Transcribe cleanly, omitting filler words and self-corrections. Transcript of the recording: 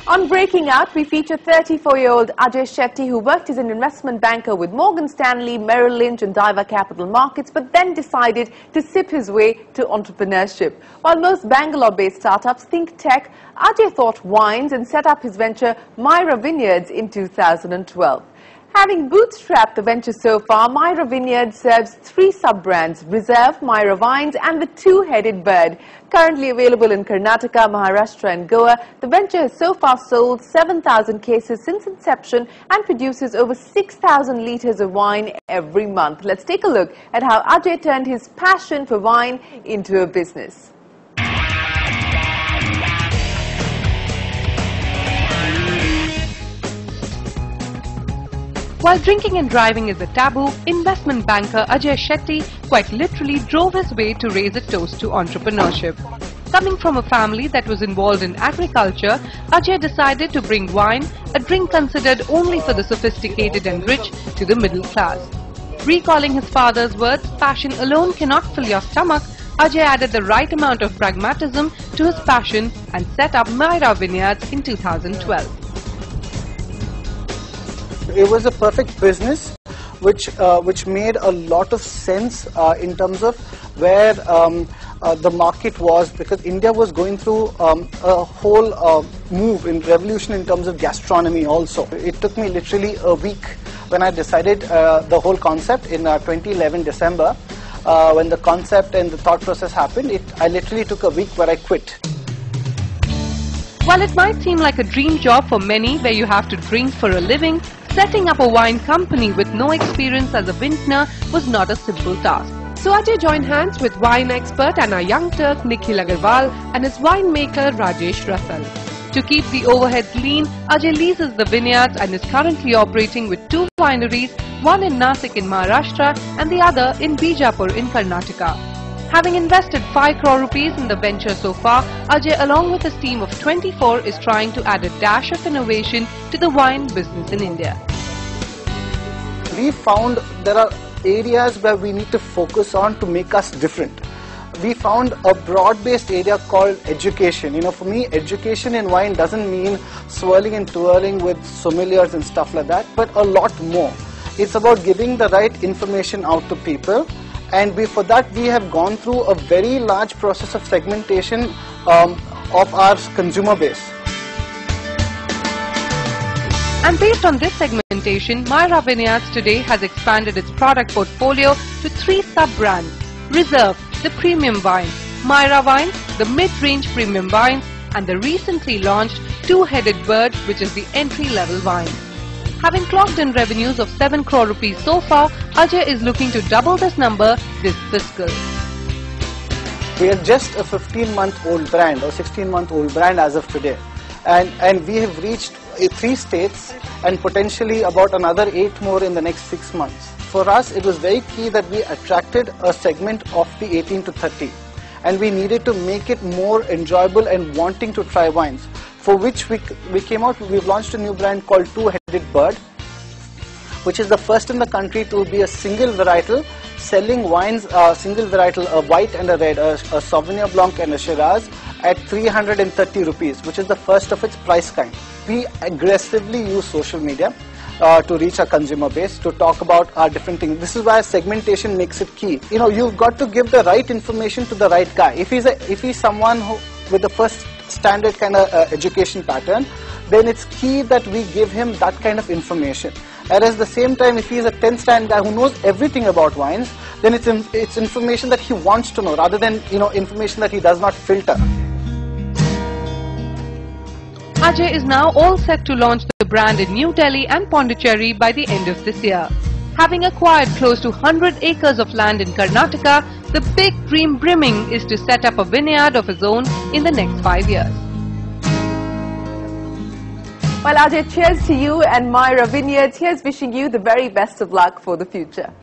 On Breaking Out, we feature 34-year-old Ajay Shetty, who worked as an investment banker with Morgan Stanley, Merrill Lynch and Diva Capital Markets, but then decided to sip his way to entrepreneurship. While most Bangalore-based startups think tech, Ajay thought wines and set up his venture Myra Vineyards in 2012. Having bootstrapped the venture so far, Myra Vineyards serves 3 sub-brands: Reserve, Myra Wines and the Two-Headed Bird. Currently available in Karnataka, Maharashtra and Goa, the venture has so far sold 7,000 cases since inception and produces over 6,000 litres of wine every month. Let's take a look at how Ajay turned his passion for wine into a business. While drinking and driving is a taboo, investment banker Ajay Shetty quite literally drove his way to raise a toast to entrepreneurship. Coming from a family that was involved in agriculture, Ajay decided to bring wine, a drink considered only for the sophisticated and rich, to the middle class. Recalling his father's words, "Passion alone cannot fill your stomach," Ajay added the right amount of pragmatism to his passion and set up Myra Vineyards in 2012. It was a perfect business which made a lot of sense in terms of where the market was, because India was going through a whole move in revolution in terms of gastronomy also. It took me literally a week when I decided the whole concept in 2011 December. When the concept and the thought process happened, I literally took a week where I quit. While it might seem like a dream job for many where you have to drink for a living, setting up a wine company with no experience as a vintner was not a simple task. So Ajay joined hands with wine expert and our Young Turk Nikhil Agarwal and his winemaker Rajesh Russell. To keep the overheads lean, Ajay leases the vineyards and is currently operating with 2 wineries, one in Nasik in Maharashtra and the other in Bijapur in Karnataka. Having invested 5 crore rupees in the venture so far, Ajay along with his team of 24 is trying to add a dash of innovation to the wine business in India. We found there are areas where we need to focus on to make us different. We found a broad-based area called education. You know, for me, education in wine doesn't mean swirling and twirling with sommeliers and stuff like that, but a lot more. It's about giving the right information out to people. And for that, we have gone through a very large process of segmentation of our consumer base. And based on this segmentation, Myra Vineyards today has expanded its product portfolio to 3 sub-brands: Reserve, the premium wine; Myra Wines, the mid-range premium wines; and the recently launched Two-Headed Bird, which is the entry-level wine. Having clocked in revenues of 7 crore rupees so far, Ajay is looking to double this number this fiscal. We are just a 15-month-old brand or 16-month-old brand as of today. And we have reached 3 states and potentially about another 8 more in the next 6 months. For us, it was very key that we attracted a segment of the 18 to 30. And we needed to make it more enjoyable and wanting to try wines. For which we've launched a new brand called Two-Headed Bird, which is the first in the country to be a single varietal, selling wines, single varietal, a white and a red, a Sauvignon Blanc and a Shiraz at 330 rupees, which is the first of its price kind. We aggressively use social media to reach our consumer base, to talk about our different things. This is why segmentation makes it key. You know, you've got to give the right information to the right guy. If he's someone who with the first standard kind of education pattern, then it's key that we give him that kind of information. And at the same time, if he's a 10th standard guy who knows everything about wines, then it's information that he wants to know rather than, you know, information that he does not filter. Ajay is now all set to launch the brand in New Delhi and Pondicherry by the end of this year. Having acquired close to 100 acres of land in Karnataka, the big dream brimming is to set up a vineyard of his own in the next 5 years. Well, Ajay, cheers to you and Myra Vineyards. Here's wishing you the very best of luck for the future.